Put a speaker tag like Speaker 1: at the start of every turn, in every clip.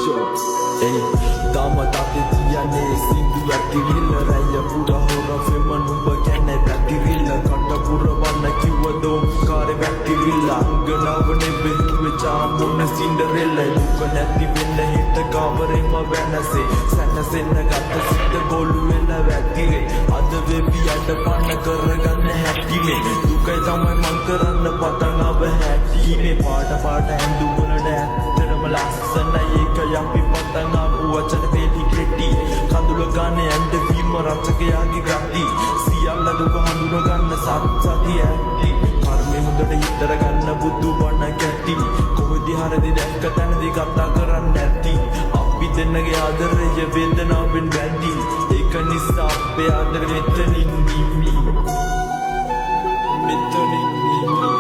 Speaker 1: Dama tate tiyane sindu atirilla raya pura hora fema nuba kenne patirilla katta pura wanna kiwa dom kare patirilla anganavane behuwe chaamuna cinderella duka nathi wenna hitta kawarema wenase sanasenna gatta sitta golu wela වැtire ada webi ada panna karaganna hattime dukai thamai man karanna patanawa hattime paata paata handu walada ඇත්තටම ලස්සනයි ඒක යම්පි පතනාව වචන වේලි කෙටි කඳුල ගන්න ඇඳ වීම රචකයාගේ ගති සියල්ල දුක හඳුන ගන්න සත්‍යය ඇති කර්මෙ හොඳට හිතර ගන්න බුදු බණ කැටි කොහෙද හරදි දැක්ක තැනදී කතා කරන්නේ නැති අපි දෙන්නගේ ආදරය වේදනාවෙන් වැඩි ඒක නිසා අපේ ආදරෙ මෙතනින් නිමි මෙතනින් නිමි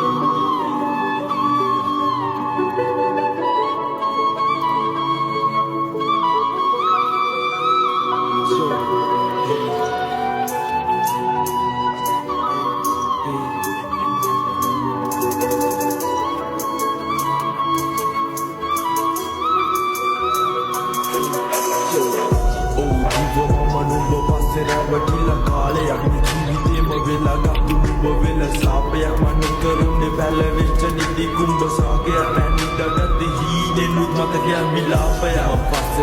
Speaker 1: Ravatila kale agni ජීවිතේම වෙලා ගත්තු නුඹ වෙන සාපයක් මන කරුනේ බැල වෙච්ච නිදි කුඹ සාගය පැනිදගත් හීනෙනුත් මතකයන් විලාපය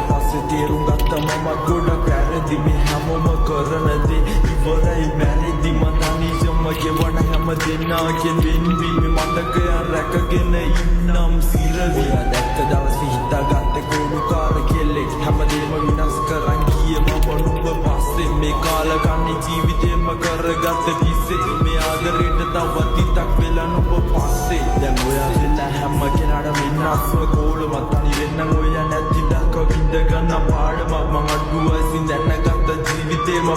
Speaker 1: පස්සේ තේරුම් ගත්ත මම ගොඩක් වැරදි මේ හැමෝම කරන දේ ඉවරයි මැරෙදි මතනිසම ගෙවන හැම දෙනාගෙන් වෙන්වීම මතකයන් රැකගෙන ඉන්නම් සිරවි දැක්ක දවසේ හිතාගත්තේ කොළුකාර කෙල්ලෙක් හැමදේම විනාශ කරන් ගියේ මම නුඹ පස්සේ මේ කාලකන්ණි ජීවිතේම කරගත්ත තිස්සේ මේ ආදරේට තව තිතක් වෙලා නුඹ පස්සේ දැන් ඔයා වෙලා හැම කෙනාටම ඉන්නස්ව කෝලම තනි වෙන්න ඔයා නැති දක්ව විඳ ගන්න පාඩම මම අඩුවසින් දැනගත්ත ජීවිතේම